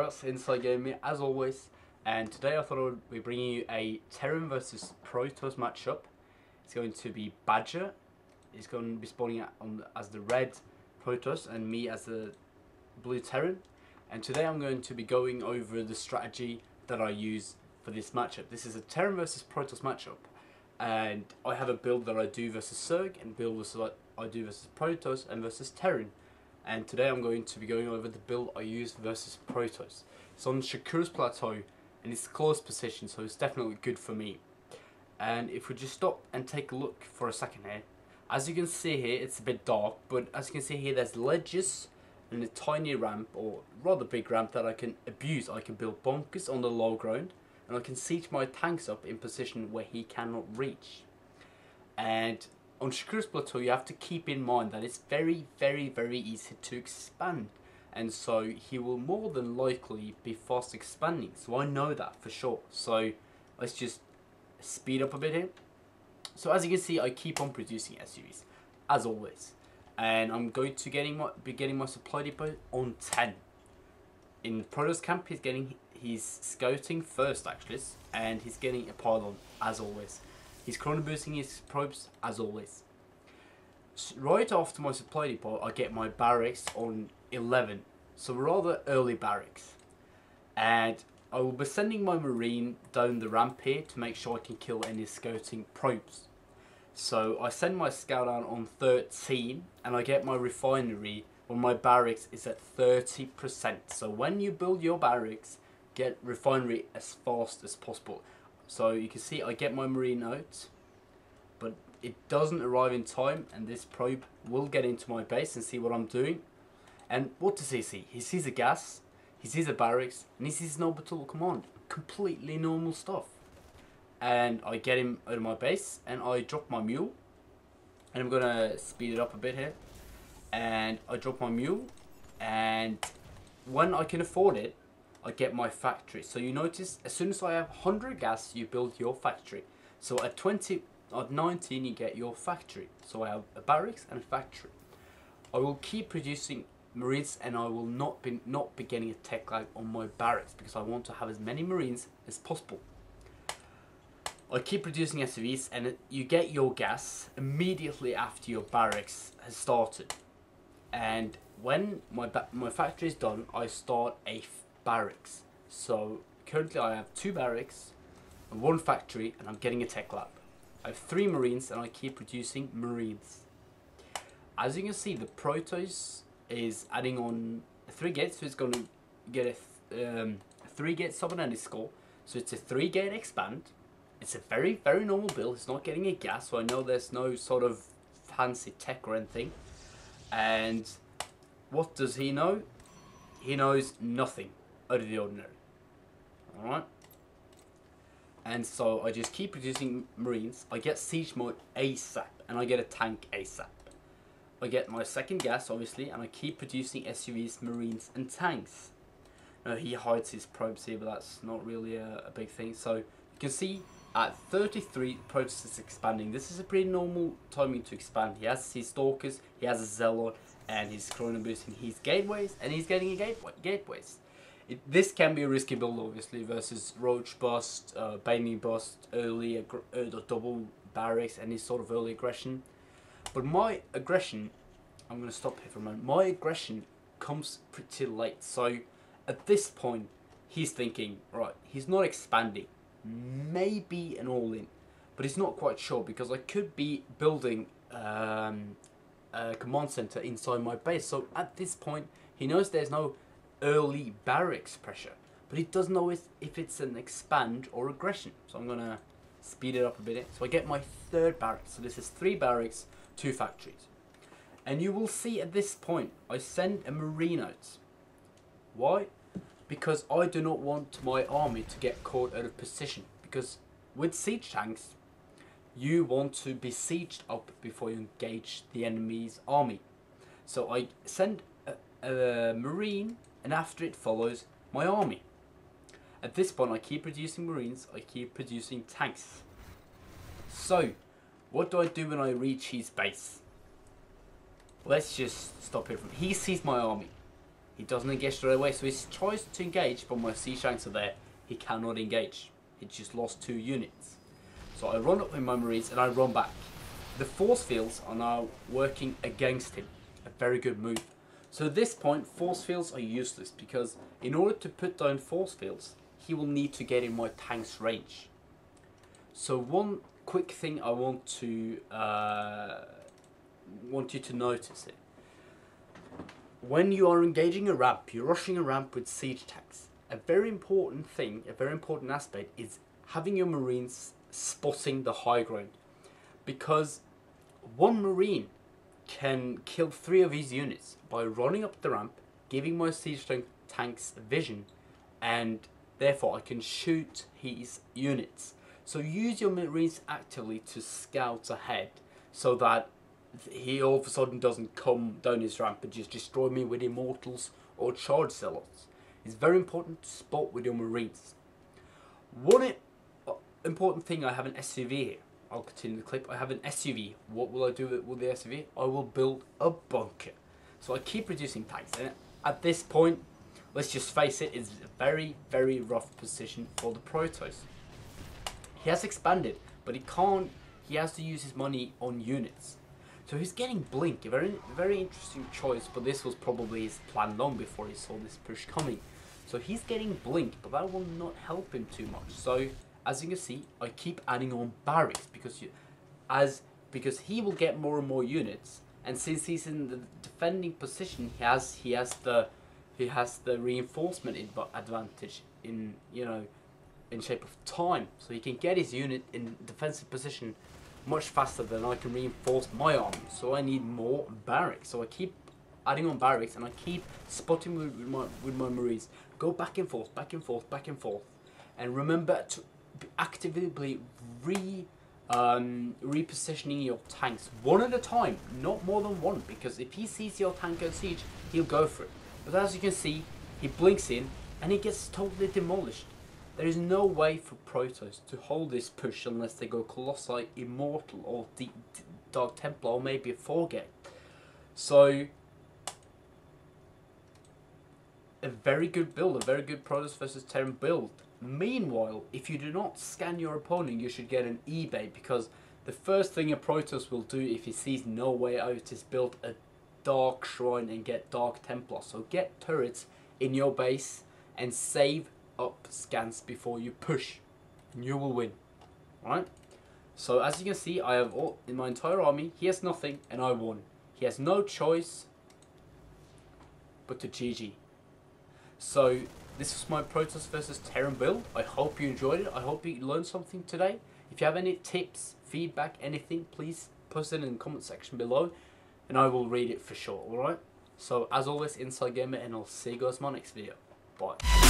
Congrats, Inside Gaming as always, and today I thought I would be bringing you a Terran versus protoss matchup. It's going to be Badger. He's going to be spawning as the red protoss and me as the blue Terran. And today I'm going to be going over the strategy that I use for this matchup. This is a Terran versus protoss matchup, and I have a build that I do versus zerg and build versus I do versus protoss and versus Terran. And today I'm going to be going over the build I use versus protoss. It's on Shakura's plateau and it's close position, so it's definitely good for me. And if we just stop and take a look for a second here, as you can see here, it's a bit dark, but as you can see here, there's ledges and a tiny ramp, or rather big ramp, that I can abuse. I can build bunkers on the low ground, and I can siege my tanks up in position where he cannot reach. And on Shakura's plateau, you have to keep in mind that it's very easy to expand, and so he will more than likely be fast expanding, so I know that for sure. So let's just speed up a bit here. So as you can see, I keep on producing SUVs as always, and I'm going to be getting my supply depot on 10. In Protoss camp, he's scouting first actually, and he's getting a pylon as always. He's chrono boosting his probes as always. Right after my supply depot, I get my barracks on 11, so rather early barracks. And I will be sending my marine down the ramp here to make sure I can kill any scouting probes. So I send my scout down on 13, and I get my refinery when my barracks is at 30%. So when you build your barracks, get refinery as fast as possible. So you can see I get my marine out, but it doesn't arrive in time, and this probe will get into my base and see what I'm doing. And what does he see? He sees a gas, he sees a barracks, and he sees an orbital command. Completely normal stuff. And I get him out of my base, and I drop my mule. And I'm gonna speed it up a bit here. And I drop my mule, and when I can afford it, I get my factory. So you notice, as soon as I have 100 gas, you build your factory. So at 19, you get your factory. So I have a barracks and a factory. I will keep producing marines, and I will not be getting a tech lag on my barracks, because I want to have as many marines as possible. I keep producing SUVs, and you get your gas immediately after your barracks has started. And when my factory is done, I start a barracks. So currently I have 2 barracks and 1 factory, and I'm getting a tech lab. I have 3 marines, and I keep producing marines. As you can see, the protoss is adding on 3 gates, so it's going to get a 3 gate sub-and score. So it's a 3 gate expand. It's a very normal build. It's not getting a gas, so I know there's no sort of fancy tech or anything. And what does he know? He knows nothing out of the ordinary. Alright? And so I just keep producing marines. I get siege mode ASAP, and I get a tank ASAP. I get my second gas obviously, and I keep producing SUVs, marines and tanks. Now he hides his probes here, but that's not really a big thing. So you can see at 33, Protoss is expanding. This is a pretty normal timing to expand. He has his stalkers, he has a zealot, and he's chrono boosting his gateways, and he's getting a gateways. This can be a risky build obviously versus roach bust, baneling bust, early double barracks, and his sort of early aggression. But my aggression, I'm going to stop here for a moment. My aggression comes pretty late. So at this point, he's thinking, right, he's not expanding. Maybe an all-in, but he's not quite sure, because I could be building a command center inside my base. So at this point, he knows there's no early barracks pressure, but he doesn't know if it's an expand or aggression. So I'm gonna speed it up a bit. So I get my 3rd barracks. So this is 3 barracks, 2 factories, and you will see at this point I send a marine out. Why? Because I do not want my army to get caught out of position, because with siege tanks you want to be sieged up before you engage the enemy's army. So I send a marine, and after it follows my army. At this point I keep producing marines, I keep producing tanks. So what do I do when I reach his base? Let's just stop here. He sees my army. He doesn't engage straight away, so he tries to engage, but my siege tanks are there. He cannot engage. He just lost 2 units. So I run up with my marines and I run back. The force fields are now working against him. A very good move. So at this point, force fields are useless because in order to put down force fields, he will need to get in my tank's range. So one quick thing I want you to notice it. When you are engaging a ramp, you're rushing a ramp with siege tanks. A very important thing, a very important aspect is having your marines spotting the high ground. Because one marine can kill 3 of his units by running up the ramp, giving my siege tanks vision, and therefore I can shoot his units. So use your marines actively to scout ahead so that he all of a sudden doesn't come down his ramp and just destroy me with immortals or charge zealots. It's very important to spot with your marines. One important thing, I have an SUV here. I'll continue the clip. I have an SUV. What will I do with the SUV? I will build a bunker. So I keep reducing tanks. And at this point, let's just face it, it's a very, very rough position for the protoss. He has expanded, but he can't. He has to use his money on units. So he's getting Blink, a very interesting choice, but this was probably his plan long before he saw this push coming. So he's getting Blink, but that will not help him too much. So as you can see, I keep adding on barracks because he will get more and more units, and since he's in the defending position, he has the reinforcement advantage in in shape of time, so he can get his unit in defensive position much faster than I can reinforce my army. So I need more barracks. So I keep adding on barracks and I keep spotting with my marines. Go back and forth, back and forth, back and forth, and remember to actively repositioning your tanks one at a time, not more than one, because if he sees your tank on siege, he'll go for it. But as you can see, he blinks in and he gets totally demolished. There is no way for Protoss to hold this push unless they go Colossi, Immortal, or Dark Templar, or maybe a Forget. So, a very good build, a very good Protoss versus Terran build. Meanwhile, if you do not scan your opponent, you should get an eBay, because the first thing a Protoss will do if he sees no way out is build a Dark Shrine and get Dark Templar. So get turrets in your base and save up scans before you push, and you will win. Right? So as you can see, I have all in my entire army. He has nothing and I won. He has no choice but to GG. So this was my Protoss versus Terran build. I hope you enjoyed it. I hope you learned something today. If you have any tips, feedback, anything, please post it in the comment section below and I will read it for sure. Alright? So as always, Inside Gamer, and I'll see you guys in my next video. Bye.